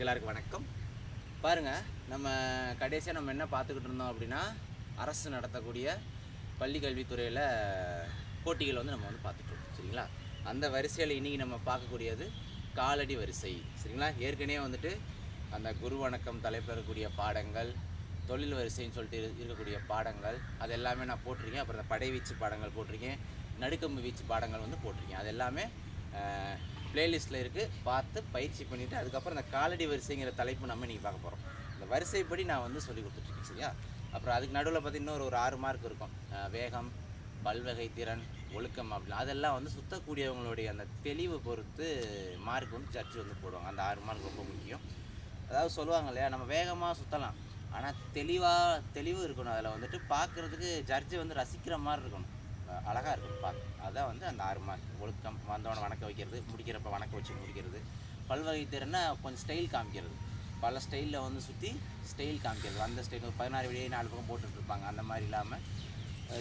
எல்லாருக்கும் வணக்கம். பாருங்கள், நம்ம கடைசியாக நம்ம என்ன பார்த்துக்கிட்டு இருந்தோம் அப்படின்னா, அரசு நடத்தக்கூடிய பள்ளி கல்வித்துறையில் போட்டிகள் நம்ம பார்த்துட்ருக்கோம். சரிங்களா? அந்த வரிசையில் இன்றைக்கி நம்ம பார்க்கக்கூடியது காலடி வரிசை. சரிங்களா? ஏற்கனவே அந்த குரு வணக்கம் தலைப்பெறக்கூடிய பாடங்கள், தொழில் வரிசைன்னு சொல்லிட்டு இருக்கக்கூடிய பாடங்கள், அது எல்லாமே நான் போட்டிருக்கேன். அப்புறம் இந்த படை வீச்சு பாடங்கள் போட்டிருக்கேன், நடுக்கம்பு வீச்சு பாடங்கள் போட்டிருக்கேன். அது எல்லாமே பிளேலிஸ்ட்டில் இருக்குது. பார்த்து பயிற்சி பண்ணிவிட்டு அதுக்கப்புறம் இந்த காலடி வரிசைங்கிற தலைப்பு நம்ம இன்றைக்கி பார்க்க போகிறோம். இந்த வரிசைப்படி நான் சொல்லி கொடுத்துட்ருக்கேன். சரியா? அப்புறம் அதுக்கு நடுவில் பார்த்திங்கன்னா ஒரு 6 மார்க் இருக்கும். வேகம், பல்வகை திறன், ஒழுக்கம் அப்படின்னு அதெல்லாம் சுற்றக்கூடியவங்களுடைய அந்த தெளிவு பொறுத்து மார்க் ஜட்ஜு போடுவாங்க. அந்த 6 மார்க் ரொம்ப முக்கியம். அதாவது சொல்லுவாங்க இல்லையா, நம்ம வேகமாக சுற்றலாம், ஆனால் தெளிவு இருக்கணும். அதில் பார்க்குறதுக்கு ஜட்ஜு ரசிக்கிற மாதிரி இருக்கணும், அழகாக இருக்கும் பார்க்க. அதான் அந்த 6 மார்க். ஒழுக்கம், வந்தவனை வணக்க வைக்கிறது, முடிக்கிறப்ப வணக்க வச்சு முடிக்கிறது. பல்வகை திறன்னா கொஞ்சம் ஸ்டைல் காமிக்கிறது, பல ஸ்டைலில் சுற்றி ஸ்டைல் காமிக்கிறது. அந்த ஸ்டைல் 16 விடையை 4 பக்கம் போட்டுட்ருப்பாங்க. அந்த மாதிரி இல்லாமல்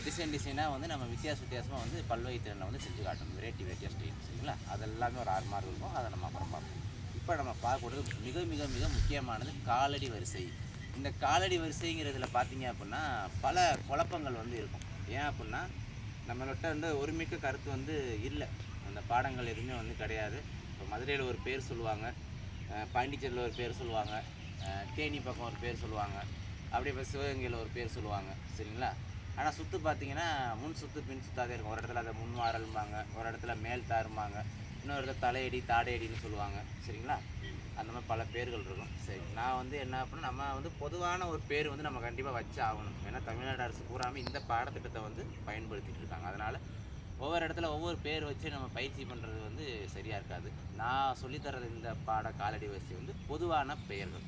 டிசைனாக நம்ம வித்தியாசமாக பல்வகை திறனை செஞ்சு காட்டணும். வெரைட்டியாக ஸ்டைல். சரிங்களா? அதெல்லாமே ஒரு 6 மார்க் இருக்கும். அதை நம்ம அப்புறம் பார்ப்போம். இப்போ நம்ம பார்க்கக்கூடியது மிக மிக மிக முக்கியமானது காலடி வரிசை. இந்த காலடி வரிசைங்கிறதுல பார்த்தீங்க அப்படின்னா பல குழப்பங்கள் இருக்கும். ஏன் அப்படின்னா, நம்மள்கிட்ட ஒருமிக்க கருத்து இல்லை. அந்த பாடங்கள் எதுவுமே கிடையாது. இப்போ மதுரையில் ஒரு பேர் சொல்லுவாங்க, பாண்டிச்சேரியில் ஒரு பேர் சொல்லுவாங்க, தேனி பக்கம் ஒரு பேர் சொல்லுவாங்க, அப்படியே இப்போ சிவகங்கையில் ஒரு பேர் சொல்லுவாங்க. சரிங்களா? ஆனால் சுற்று பார்த்தீங்கன்னா முன் சுற்று பின் சுற்றாதே இருக்கும். ஒரு இடத்துல அதை முன்வாரல்பாங்க, ஒரு இடத்துல மேல் தாரும்பாங்க, இன்னொரு இடத்துல தலையடி தாடையடின்னு சொல்லுவாங்க. சரிங்களா? அந்த மாதிரி பல பேர்கள் இருக்கும். சரி, நான் என்ன அப்படின்னா, நம்ம பொதுவான ஒரு பேர் நம்ம கண்டிப்பாக வச்சு ஆகணும். ஏன்னா தமிழ்நாடு அரசு பூராமல் இந்த பாடத்திட்டத்தை பயன்படுத்திகிட்டு இருக்காங்க. அதனால் ஒவ்வொரு இடத்துல ஒவ்வொரு பேர் வச்சு நம்ம பயிற்சி பண்ணுறது சரியாக இருக்காது. நான் சொல்லித்தர்றது இந்த காலடி வரிசை பொதுவான பெயர்கள்.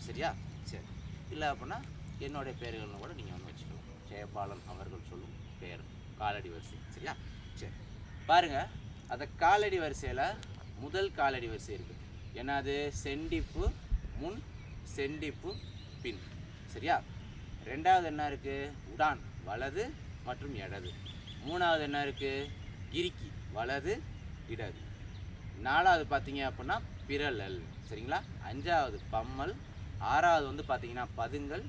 சரியா? சரி, இல்லை அப்படின்னா என்னுடைய பெயர்கள்னு கூட நீங்கள் வச்சுக்கலாம். ஜெயபாலன் அவர்கள் சொல்லும் பெயர் காலடி வரிசை. சரியா? சரி, பாருங்கள், அந்த காலடி வரிசையில் முதல் காலடி வரிசை இருக்குது. என்னது? செண்டிப்பு முன், செண்டிப்பு பின். சரியா? ரெண்டாவது என்ன இருக்குது? உடான், வலது மற்றும் இடது. மூணாவது என்ன இருக்குது? கிரிக்கி, வலது இடது. நாலாவது பார்த்தீங்க அப்படின்னா பிறழல். சரிங்களா? அஞ்சாவது பம்மல். ஆறாவது பார்த்தீங்கன்னா பதுங்கல்.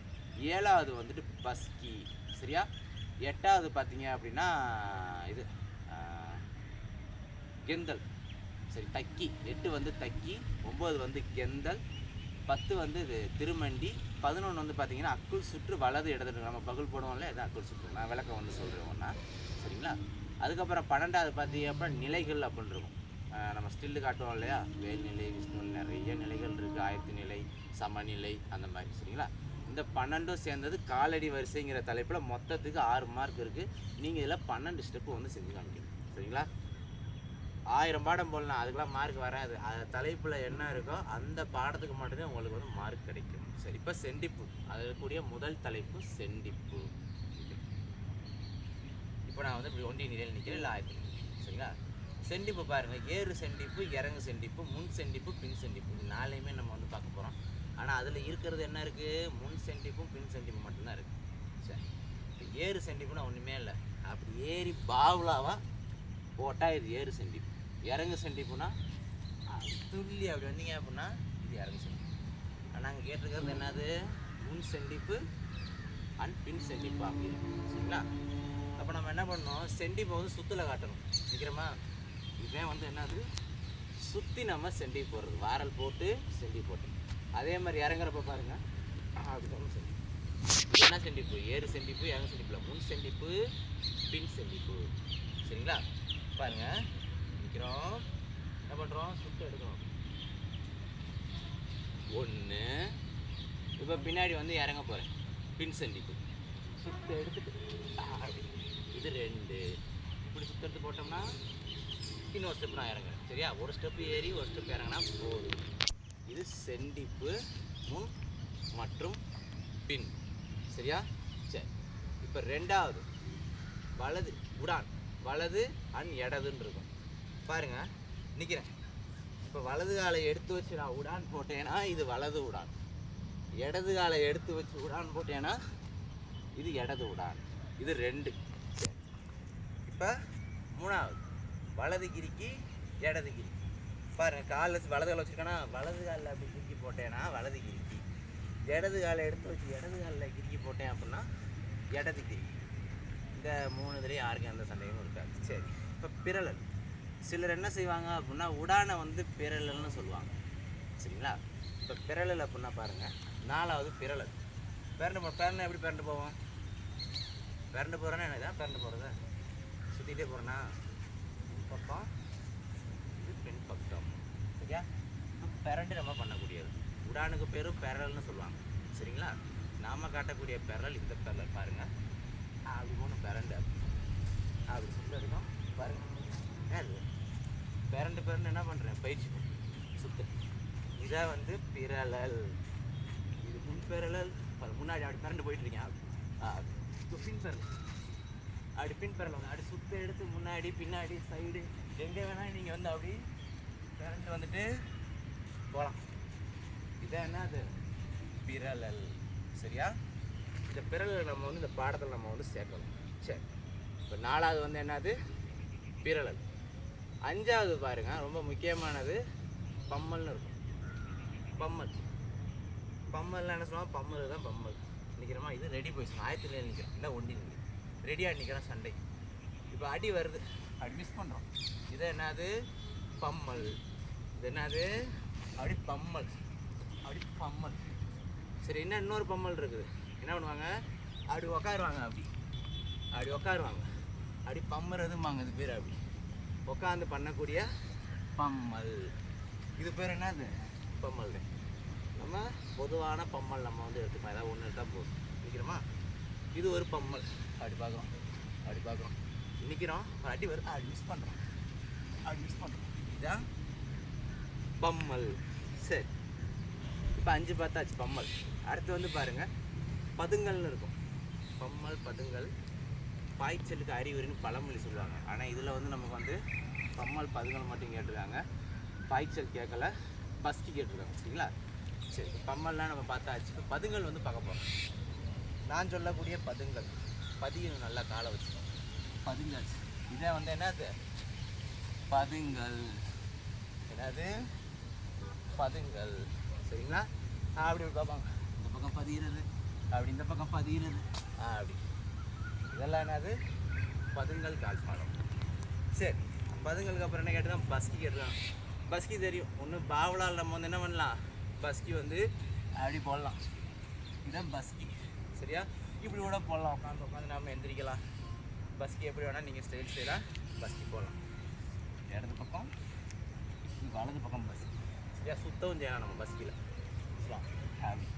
ஏழாவது பஸ்கி. சரியா? எட்டாவது பார்த்தீங்க அப்படின்னா இது கெந்தல். சரி, தக்கி. 8 தக்கி, 9 கெந்தல், 10 இது திருமண்டி, 11 பார்த்தீங்கன்னா அக்குள் சுற்று வலது இடது. நம்ம பகுல் போடுவோம்ல, இதான் அக்குள் சுற்று. நான் விளக்கம் சொல்கிறேன் ஒன்றா. சரிங்களா? அதுக்கப்புறம் 12வது பார்த்தீங்க அப்படின்னா நிலைகள் அப்படின்னு இருக்கும். நம்ம ஸ்டில்லு காட்டுவோம் இல்லையா, வேல்நிலை, விஷ்ணு, நிறைய நிலைகள் இருக்குது. ஆயத்து நிலை, சமநிலை, அந்த மாதிரி. சரிங்களா? இந்த 12 சேர்ந்தது காலடி வரிசைங்கிற தலைப்பில் மொத்தத்துக்கு 6 மார்க் இருக்குது. நீங்கள் இதில் 12 ஸ்டெப்பு செஞ்சு காமிக்கணும். சரிங்களா? 1000 பாடம் போடலாம், அதுக்கெலாம் மார்க் வராது. அது தலைப்பில் என்ன இருக்கோ அந்த பாடத்துக்கு மட்டும்தான் உங்களுக்கு மார்க் கிடைக்கும். சரி, இப்போ செண்டிப்பு, அதில் கூடிய முதல் தலைப்பு செண்டிப்பு. இப்போ நான் இப்படி ஒன்றிய நிலையில் நிற்கிறேன், இல்லை ஆயத்து. சரிங்களா? செண்டிப்பு பாருங்கள், ஏறு செண்டிப்பு, இறங்கு செண்டிப்பு, முன் செண்டிப்பு, பின் செண்டிப்பு. இது 4யுமே நம்ம பார்க்க போகிறோம். ஆனால் அதில் இருக்கிறது என்ன இருக்குது? முன் செண்டிப்பும் பின் செண்டிப்பும் மட்டும்தான் இருக்குது. சரி, இப்போ ஏறு செண்டிப்புன்னா ஒன்றுமே இல்லை. அப்படி ஏறி பாவுலாவாக போட்டால் இது ஏறு செண்டிப்பு. இறங்கு செண்டிப்புனா துள்ளி அப்படி வந்தீங்க அப்படின்னா இது இறங்கு செண்டிப்பு. ஆனால் நாங்கள் கேட்டிருக்கிறது என்னது? முன் செண்டிப்பு அண்ட் பின் செண்டிப்பு அப்படின்னு. சரிங்களா? அப்போ நம்ம என்ன பண்ணோம்? செண்டிப்பை சுற்றில் காட்டணும். சீக்கிரமா இதுவே என்னது? சுற்றி நம்ம செண்டிப்பு போடுறது. வாரல் போட்டு செண்டிப்பு போட்டோம். அதே மாதிரி இறங்குறப்ப பாருங்கள், அப்படி செண்டிப்பு. இது என்ன செண்டிப்பு? ஏறு செண்டிப்பு, இறங்கு செண்டிப்பில் முன் செண்டிப்பு, பின் செண்டிப்பு. சரிங்களா? பாருங்கள், நிற்கிறோம், என்ன பண்ணுறோம்? சுற்று எடுக்கிறோம். 1. இப்போ பின்னாடி இறங்க போகிறேன், பின் செண்டிப்பு. சுற்று எடுத்துட்டு இது 2. இப்படி சுற்று எடுத்து போட்டோம்னா இன்னொரு ஸ்டெப் நான் இறங்குறேன். சரியா? ஒரு ஸ்டெப்பு ஏறி ஒரு ஸ்டெப் இறங்கினா போதும். இது செண்டிப்பு முன் மற்றும் பின். சரியா? சரி, இப்போ 2வது வலது உடான், வலது அண்ட் இடதுன்னு இருக்கும். பாருங்கள், நிற்கிறேன். இப்போ வலது காலை எடுத்து வச்சு நான் உடான் போட்டேன்னா இது வலது உடான். இடது காலை எடுத்து வச்சு உடான் போட்டேன்னா இது இடது உடான். இது 2. சரி, இப்போ 3வது வலது கிரிக்கி, இடது கிரிக்கி. பாருங்கள், கால் வச்சு வலது கால் வச்சுருக்கேன்னா வலது காலில் அப்படி கிறுக்கி போட்டேன்னா வலது கிறுக்கி, இடது காலை எடுத்து வச்சு இடது காலில் கிறுக்கி போட்டேன் அப்படின்னா இடது கிறுக்கி. இந்த 3 இதுலேயும் யாருக்கும் எந்த சந்தேகமும் இருக்காது. சரி, இப்போ பிறழல். சிலர் என்ன செய்வாங்க அப்படின்னா உடானை வந்து பிறழல்னு சொல்லுவாங்க. சரிங்களா? இப்போ பிறழல் அப்படின்னா பாருங்கள், 4வது பிறழல். பிறண்டு எப்படி பிறண்டு போவோம்? பிறண்டு போகிறோன்னா என்ன தான் பிறண்டு போகிறத சுற்றிகிட்டே போகிறேன்னா பக்கம், இது பெண் பக்கம். சரியா? இப்போ பிறண்டு நம்ம பண்ணக்கூடியது. உடானுக்கு பேரும் பெறல்னு சொல்லுவாங்க. சரிங்களா? நாம் காட்டக்கூடிய பெறல் இந்த பெறல் பாருங்கள். அப்படி போகணும் பிறண்டு, அப்படி சுற்ற இருக்கும் பாருங்கள். அது பிறண்டு என்ன பண்ணுறேன், பயிற்சி சுற்று. இதை வந்து பிறழல். இது முன் பெறல். முன்னாடி அப்படி பிறண்டு போயிட்டுருக்கேன். பின் பெறல், அப்படி பின் பெறல் வந்து அப்படி சுற்ற எடுத்து முன்னாடி பின்னாடி சைடு எங்கே வேணால் நீங்கள் வந்து அப்படி பிறண்டு வந்துட்டு போகலாம். இதான் என்ன, அது பிறழல். சரியா? இந்த பிறழல் நம்ம வந்து இந்த பாடத்தில் நம்ம வந்து சேர்க்கணும். சரி, இப்போ 4வது வந்து என்னது, பிறழல். 5வது பாருங்கள், ரொம்ப முக்கியமானது பம்மல்னு இருக்கும். பம்மல்லாம் என்ன சொல்லுவாங்க, பம்மல் தான் பம்மல். நிற்கிறோமா, இது ரெடி போயிடுச்சு. ஆயத்தில் நிற்கிறோம், இல்லை ஒண்டி நிற்கிறோம், ரெடியாக நிற்கிறோம் சண்டை. இப்போ அடி வருது, அப்படி மிஸ் பண்ணுறோம். இது என்னது, பம்மல். இது என்னது, அப்படி பம்மல், அப்படி பம்மல். சரி, இன்னொரு பம்மல் இருக்குது. என்ன பண்ணுவாங்க, அப்படி உக்காருவாங்க, அப்படி உக்காருவாங்க, அப்படி பம்முறதுமாங்க. இது பேர் அப்படி உட்காந்து பண்ணக்கூடிய பம்மல். இது பேர் என்னது, பம்மல். நம்ம பொதுவான பம்மல் நம்ம வந்து எடுத்துக்கலாம். ஏதாவது ஒன்று எடுத்தால் போதும். நிற்கிறோமா, இது ஒரு பம்மல். அப்படி பார்க்குறோம், நிற்கிறோம், அடி வரும், அப்படி மிஸ் பண்ணுறோம். இதுதான் பம்மல். சரி, இப்போ 5 பார்த்தாச்சு பம்மல். அடுத்து வந்து பாருங்கள், பதுங்கல்னு இருக்கும். பம்மல், பதுங்கல். பாய்ச்சலுக்கு அறிகுறின்னு பழமொழி சொல்லுவாங்க. ஆனால் இதில் வந்து நமக்கு வந்து பம்மல் பதுங்கல் மட்டும் கேட்டிருக்காங்க, பாய்ச்சல் கேட்கல, பஸ்டி கேட்டிருக்காங்க. சரிங்களா? சரி, பம்மல்லாம் நம்ம பார்த்தாச்சு. இப்போ பதுங்கல் வந்து பார்க்க போகிறோம். நான் சொல்லக்கூடிய பதுங்கல், பதியும் நல்லா காலை வச்சு பதுங்கல். இதை வந்து என்னது, பதுங்கல். என்னது, பதுங்கல். சரிங்களா? அப்படி பார்ப்பாங்க, இந்த பக்கம் பதிகிறது, அப்படி இந்த பக்கம் பதிகிறது, அப்படி. இதெல்லாம் என்னது, பதுங்கல் கால்பாடம். சரி, பதுங்கலுக்கு அப்புறம் என்ன கேட்டுதான், பஸ்கி கேட்டுதான். பஸ்கி தெரியும், ஒன்று பாவலால் நம்ம வந்து என்ன பண்ணலாம், பஸ்கி வந்து அப்படி போடலாம். இதுதான் பஸ்கி. சரியா? இப்படி கூட போடலாம், உட்காந்து நம்ம எந்திரிக்கலாம். பஸ்கி எப்படி வேணால் நீங்கள் ஸ்டைல் செய்யலாம். பஸ்கி போடலாம். இடது பக்கம், வலது பக்கம் பஸ்கி. சரியா? சுத்தவும் செய்யலாம் நம்ம பஸ்கியில். அப்படி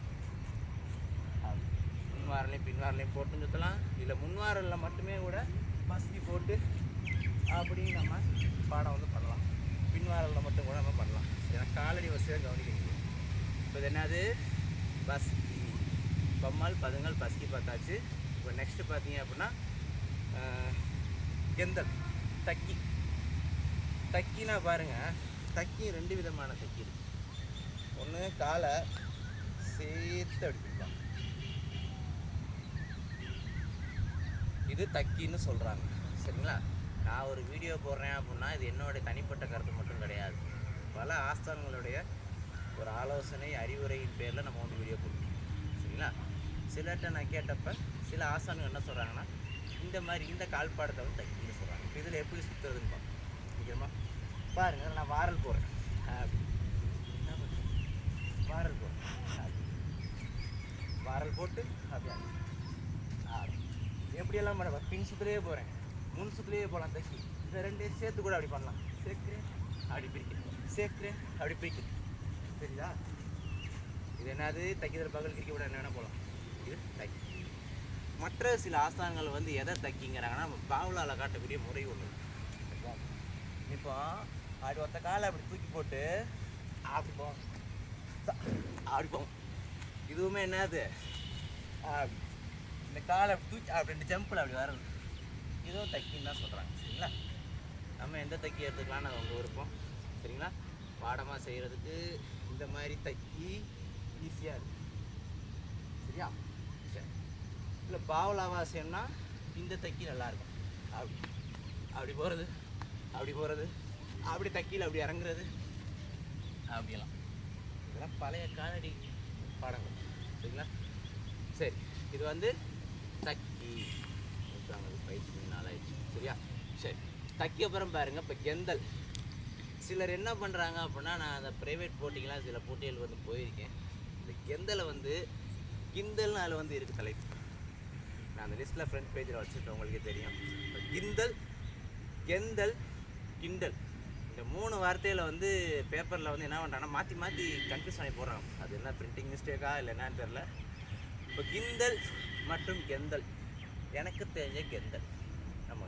முன்வாரலையும் பின்வாரலையும் போட்டு சுற்றலாம். இல்லை முன்வாரலில் மட்டுமே கூட பஸ்கி போட்டு அப்படி நம்ம பாடம் வந்து பண்ணலாம். பின்வாரலில் மட்டும் கூட நம்ம பண்ணலாம். ஏன்னா காலடி வசதியாக கவனிக்க. இப்போ இது என்னது, பஸ்கி. பம்மல், பதுங்கல், பஸ்கி பார்த்தாச்சு. இப்போ நெக்ஸ்ட்டு பார்த்தீங்க அப்படின்னா கெந்தல், தக்கி. தக்கினா பாருங்கள், தக்கி 2 விதமான தக்கி இருக்குது. ஒன்று காலை சேர்த்து அடிப்பாங்க, இது தக்கின்னு சொல்கிறாங்க. சரிங்களா? நான் ஒரு வீடியோ போடுறேன் அப்படின்னா இது என்னுடைய தனிப்பட்ட கருத்து மட்டும் கிடையாது. பல ஆஸ்தான்களுடைய ஒரு ஆலோசனை அறிவுரையின் பேரில் நம்ம வந்து வீடியோ போடுறோம். சரிங்களா? சிலர்கிட்ட நான் கேட்டப்போ சில ஆசான்கள் என்ன சொல்கிறாங்கன்னா, இந்த மாதிரி இந்த கால்பாடத்தை வந்து தக்கின்னு சொல்கிறாங்க. இப்போ இதில் எப்படி சுற்றுறதுன்னு பார்ப்போம். முக்கியமாக பாருங்கள், நான் வாரல் போடுறேன், என்ன பண்ணுறேன், வாரல் போடுறேன், வாரல் போட்டு அப்படியா எப்படியெல்லாம் பண்ண, பின் சுற்றுலேயே போகிறேன், முன் சுற்றுலேயே போகலாம். தக்கி இந்த 2 சேர்த்து கூட அப்படி பண்ணலாம். சேர்க்குறேன், அப்படி பிரிக்கிறேன், சேர்க்குறேன், அப்படி பிரிக்கிறேன். சரிதா? இது என்னது, தைக்கிறதுல பகல் கிரிக்க விட என்ன வேணால் போகலாம். இது தக்கி. மற்ற சில ஆஸ்தானங்கள் வந்து எதை தக்கிங்கிறாங்கன்னா, நம்ம பாவலால் காட்டக்கூடிய முறை ஒன்று. இப்போ அப்படி ஒத்த காலை அப்படி தூக்கி போட்டு அப்படி போவோம், அப்படி போவோம். இதுவுமே என்னது, அப்படி இந்த காலை அப்படி தூக்கி அப்படி ஜம்பில் அப்படி வரது, இதுவும் தக்கின்னு தான் சொல்கிறாங்க. சரிங்களா? நம்ம எந்த தக்கி எடுத்துக்கலாம்னு அது உங்கள் விருப்பம். சரிங்களா? பாடமாக செய்கிறதுக்கு இந்த மாதிரி தக்கி ஈஸியாக இருக்குது. சரியா? சரி, இல்லை பாவலாவாசியம்னா இந்த தக்கி நல்லாயிருக்கும். அப்படி அப்படி போகிறது, அப்படி போகிறது, அப்படி தக்கியில் அப்படி இறங்குறது, அப்படியெல்லாம். இதெல்லாம் பழைய காலடி பாடங்கள் சரிங்களா. சரி, இது வந்து தக்கி பயிற்சி நாளாயிடுச்சு சரியா. சரி, தக்கி அப்புறம் பாருங்கள் இப்போ கெந்தல். சிலர் என்ன பண்ணுறாங்க அப்படின்னா, நான் அந்த ப்ரைவேட் போட்டிங்கெலாம் சில போட்டிகள் வந்து போயிருக்கேன். இந்த கெந்தலை வந்து கிண்டல்னு அதில் வந்து இருக்குது தலைப்பு. நான் அந்த லிஸ்ட்டில் ஃப்ரண்ட் பேஜில் வச்சுருக்கேன், உங்களுக்கே தெரியும். இப்போ கிந்தல், கெந்தல், கிண்டல் இந்த 3 வார்த்தையில் வந்து பேப்பரில் வந்து என்ன பண்ணுறாங்கன்னா மாற்றி மாற்றி கன்ஃபியூஸ் பண்ணி போடுறாங்க. அது என்ன பிரிண்டிங் மிஸ்டேக்கா இல்லை என்னன்னு தெரில. இப்போ கிந்தல் மற்றும் கெந்தல், எனக்கு தெரிஞ்ச கெந்தல் நம்ம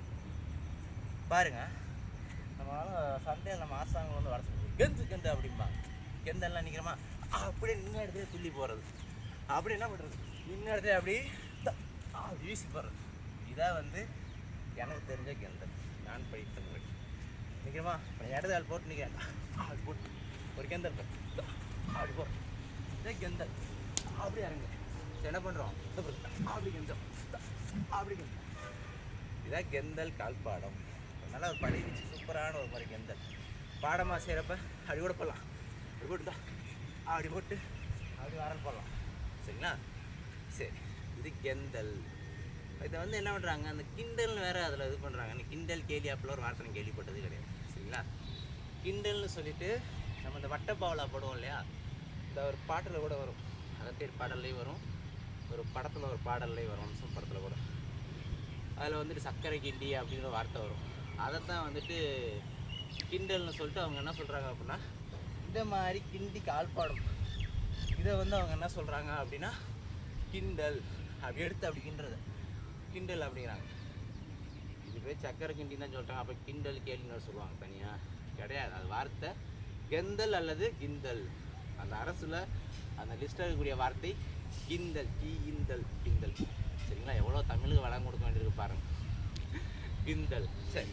பாருங்கள். நம்மளால சண்டையில் நம்ம ஆசாங்க வந்து வர சொல்லுவோம், கெந்து கெந்து அப்படிம்பாங்க. கெந்தல்லாம் நிற்கிறோமா அப்படியே நின்று இடத்துல துள்ளி போகிறது, அப்படி என்ன பண்ணுறது நின்று இடத்துல அப்படி வீசி போடுறது. இதான் வந்து எனக்கு தெரிஞ்ச கெந்தல். நான் படித்த முறை நிற்கிறோமா இடது ஆள் போட்டு நிற்கிறேன், அது போட்டு ஒரு கெந்தல் அப்படி போடுறோம். இதான் கெந்தல். அப்படி இறங்க என்ன பண்ணுறோம், அப்படி கெந்தல் அப்படி கெந்தல். இதான் கெந்தல் கால்பாடம். அதனால் ஒரு படி வச்சு சூப்பரான ஒரு மாதிரி கெந்தல் பாடமாக செய்கிறப்ப அப்படி கூட போடலாம். அப்படி போட்டுதான் அப்படி போட்டு அப்படி வரல் போடலாம் சரிங்களா. சரி, இது கெந்தல். இதை வந்து என்ன பண்ணுறாங்க, அந்த கிண்டல்னு வேறு அதில் இது பண்ணுறாங்க. அந்த கிண்டல் கேலி அப்பெல்லாம் ஒரு வார்த்தை கேள்விப்பட்டது கிடையாது சரிங்களா. கிண்டல்னு சொல்லிவிட்டு நம்ம இந்த வட்டப்பாவலா போடுவோம் இல்லையா, இந்த ஒரு பாட்டில் கூட வரும், அகத்தியர் பாடல்லையும் வரும், ஒரு படத்தில் ஒரு பாடல்லையும் வரும், வம்சம் படத்தில் கூட. அதில் வந்துட்டு சர்க்கரை கிண்டி அப்படிங்கிற வார்த்தை வரும். அதைத்தான் வந்துட்டு கிண்டல்னு சொல்லிட்டு அவங்க என்ன சொல்கிறாங்க அப்படின்னா, இந்த மாதிரி கிண்டி கால்பாடம் இதை வந்து அவங்க என்ன சொல்கிறாங்க அப்படின்னா கிண்டல் அப்படி எடுத்து அப்படி கிண்டுறது கிண்டல் அப்படிங்கிறாங்க. இது பேர் சக்கரை கிண்டி தான் சொல்கிறாங்க. அப்போ கிண்டல் கேள்வின்னு சொல்லுவாங்க தனியாக கிடையாது. அது வார்த்தை கெந்தல் அல்லது கிந்தல். அந்த அரசில் அந்த லிஸ்ட்டில் இருக்கக்கூடிய வார்த்தை கிந்தல், கீந்தல், கிண்டல் சரிங்களா. எவ்வளோ தமிழுக்கு வளம் கொடுக்க வேண்டியிருக்கு பாருங்கள். கிந்தல். சரி,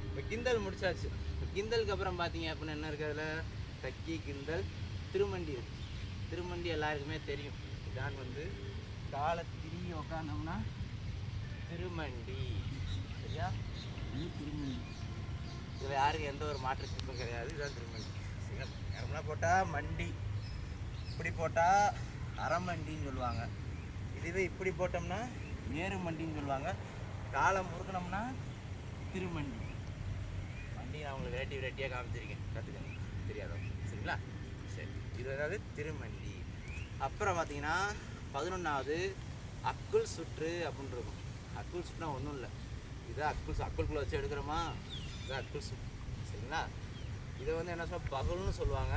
இப்போ கிந்தல் முடிச்சாச்சு. கிந்தலுக்கு அப்புறம் பார்த்தீங்க அப்படின்னா என்ன இருக்குது அதில், தக்கி, கிந்தல், திருமண்டி இருக்குது. திருமண்டி எல்லாருக்குமே தெரியும். இதான் வந்து காலை திரி உக்காந்தோம்னா திருமண்டி சரியா. இது திருமண்டி. இதில் யாருக்கும் எந்த ஒரு மாற்று சிற்பம் கிடையாது. இதுதான் திருமண்டி சரிங்களா. நேரம்லாம் போட்டால் மண்டி, இப்படி போட்டால் அரைமண்டின்னு சொல்லுவாங்க. இதுவே இப்படி போட்டோம்னா ஏறு மண்டின்னு சொல்லுவாங்க. காலை முறுக்கணும்னா திருமண்டி. வண்டி நான் உங்களுக்கு வெரைட்டியாக காமிச்சிருக்கேன், கற்றுக்கணும் தெரியாதோ சரிங்களா. சரி, இது அதாவது திருமண்டி. அப்புறம் பார்த்தீங்கன்னா 11வது அக்குள் சுற்று அப்படின்னு இருக்கும். அக்குள் சுற்றுனா ஒன்றும் இல்லை, இதான் அக்குள்குள்ளே வச்சு எடுக்கிறோமா, இதான் அக்குள் சுற்று சரிங்களா. இதை வந்து என்ன சொல்ல பகல்னு சொல்லுவாங்க,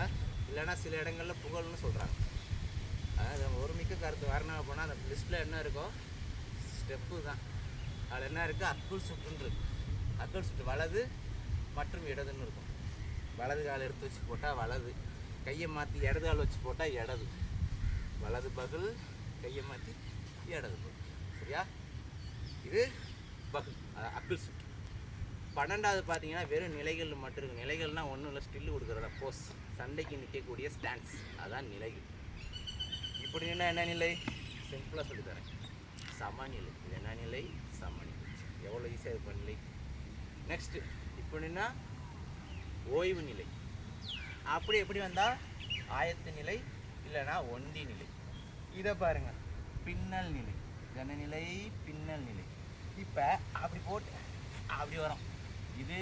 இல்லைன்னா சில இடங்களில் புகழ்னு சொல்கிறாங்க. அதாவது ஒரு மிக்க கருத்து வரணும் அப்படின்னா அந்த லிஸ்ட்டில் என்ன இருக்கோ ஸ்டெப்பு தான். அதில் என்ன இருக்குது, அக்குள் சுற்றுன்னு இருக்குது. அக்குள் சுற்று வலது மற்றும் இடதுன்னு இருக்கும். வலது கால் எடுத்து வச்சு போட்டால் வலது, கையை மாற்றி இடது கால் வச்சு போட்டால் இடது. வலது பகல், கையை மாற்றி இடது பகல் சரியா. இது பகல் அக்குள் சுற்று. 12வது பார்த்தீங்கன்னா வெறும் நிலைகள் மட்டும் இருக்குது. நிலைகள்னால் ஒன்றும் இல்லை, ஸ்டில்லு கொடுக்குறதா போஸ், சண்டைக்கு நிற்கக்கூடிய ஸ்டாண்ட்ஸ், அதான் நிலைகள். இப்படி என்ன நிலை, சிம்பிளாக சொல்லித்தரேன், சமநிலை. இது என்ன நிலை, சமநிலை. எவ்வளோ ஈஸியாக இருப்ப நிலை. நெக்ஸ்ட்டு இப்படின்னா ஓய்வு நிலை. அப்படி எப்படி வந்தால் ஆயத்த நிலை, இல்லைன்னா ஒண்டி நிலை. இதை பாருங்கள், பின்னல் நிலை. ஜன நிலை, பின்னல் நிலை. இப்போ அப்படி போட்டு அப்படி வரும், இது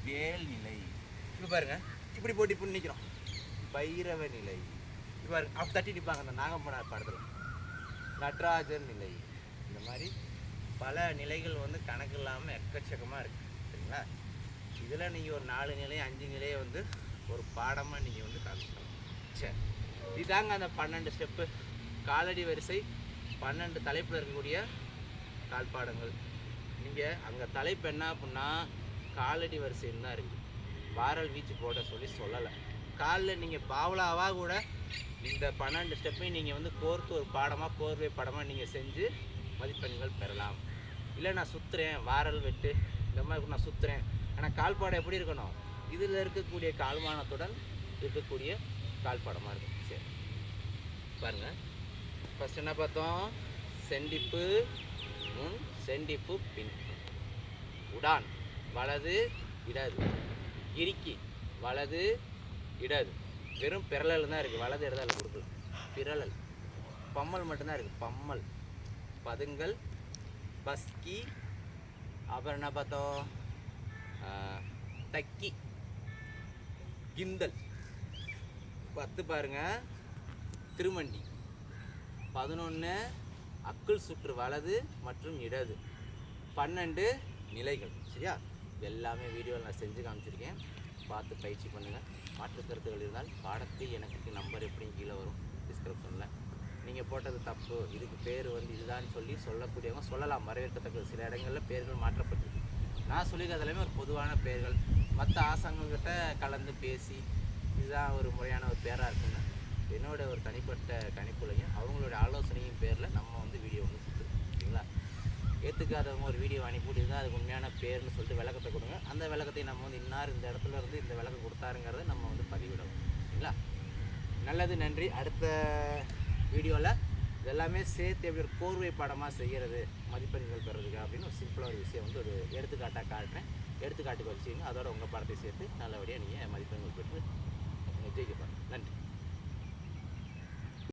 வேல் நிலை. இப்போ பாருங்கள், இப்படி போட்டு இப்படி நிற்கிறோம், பைரவ நிலை. இப்போ பாருங்க, அப்படி தட்டி நிற்பாங்க அந்த நாகப்பனார் படத்தில், நடராஜர் நிலை. இந்த மாதிரி பல நிலைகள் வந்து கணக்கு இல்லாமல் எக்கச்சக்கமாக இருக்குது சரிங்களா. இதில் நீங்கள் ஒரு 4 நிலை 5 நிலையை வந்து ஒரு பாடமாக நீங்கள் வந்து காமிச்சிக்கலாம். சரி, இதாங்க அந்த 12 ஸ்டெப்பு. காலடி வரிசை 12 தலைப்பில் இருக்கக்கூடிய கால்பாடங்கள். நீங்கள் அங்கே தலைப்பு என்ன அப்படின்னா காலடி வரிசைன்னு தான் இருக்குது, வாரல் வீச்சு போட சொல்லலை. காலில் நீங்கள் பாவலாவாக கூட இந்த 12 ஸ்டெப்பையும் நீங்கள் வந்து கோர்த்து ஒரு பாடமாக, கோர்வை பாடமாக நீங்கள் செஞ்சு மதிப்பெண்கள் பெறலாம். இல்லை நான் சுற்றுறேன், வாரல் வெட்டு இந்த மாதிரி நான் சுற்றுறேன், ஆனால் கால்பாடம் எப்படி இருக்கணும், இதில் இருக்கக்கூடிய கால்மானத்துடன் இருக்கக்கூடிய கால்பாடமாக இருக்கும். சரி பாருங்கள், ஃபஸ்ட் என்ன பார்த்தோம், செண்டிப்பு முன், செண்டிப்பு பின். உடான் வலது இடது, இறுக்கி வலது இடது, வெறும் பிறழல் தான் இருக்குது, வலது இடத்துல கொடுக்கல. பிறழல். பம்மல் மட்டும்தான் இருக்குது, பம்மல். பதுங்கல், பஸ்கி, அப்புறம் என்ன பார்த்தோம், தக்கி, கிந்தல். 10 பாருங்க திருமண்டி. 11 அக்குள் சுற்று வலது மற்றும் இடது. 12 நிலைகள். சரியா? எல்லாமே வீடியோவில் நான் செஞ்சு காமிச்சிருக்கேன், பார்த்து பயிற்சி பண்ணுங்கள். மாற்று கருத்துகள் இருந்தால் பாடத்தில் எனக்கு நம்பர் எப்படியும் கீழே வரும் டிஸ்கிரிப்ஷனில். நீங்கள் போட்டது தப்பு, இதுக்கு பேர் வந்து இதுதான் சொல்லி சொல்லக்கூடியவங்க சொல்லலாம், வரவேற்கத்தக்கது. சில இடங்களில் பேர்கள் மாற்றப்பட்டிருக்கு. நான் சொல்லியிருக்கிறது எல்லாமே ஒரு பொதுவான பெயர்கள். மற்ற ஆசாங்கக்கிட்ட கலந்து பேசி இதுதான் ஒரு முறையான ஒரு பேராக இருக்குன்னு என்னோட ஒரு தனிப்பட்ட கணிப்புலையும் அவங்களோட ஆலோசனையும் பேரில் நம்ம வந்து வீடியோ வந்து கொடுத்துருக்கோம். சரிங்களா? ஏற்றுக்காதவங்க ஒரு வீடியோ அனுப்பிவிட்டு தான் அதுக்கு உண்மையான பேர்னு சொல்லிட்டு விளக்கத்தை கொடுங்க. அந்த விளக்கத்தை நம்ம வந்து இன்னார் இந்த இடத்துல இருந்து இந்த விளக்கம் கொடுத்தாருங்கிறத நம்ம வந்து பதிவிடணும். சரிங்களா? நல்லது, நன்றி. அடுத்த வீடியோவில் இதெல்லாமே சேர்த்து எப்படி ஒரு கோர்வை பாடமாக செய்கிறது மதிப்பெண்கள் பெறதுக்கு அப்படின்னு ஒரு சிம்பிளாக ஒரு விஷயம் வந்து ஒரு எடுத்துக்காட்டாக காட்டுறேன். எடுத்துக்காட்டுக்கு வச்சுங்க, அதோட உங்கள் பாடத்தை சேர்த்து நல்லபடியாக நீங்கள் மதிப்பெண்கள் பெற்று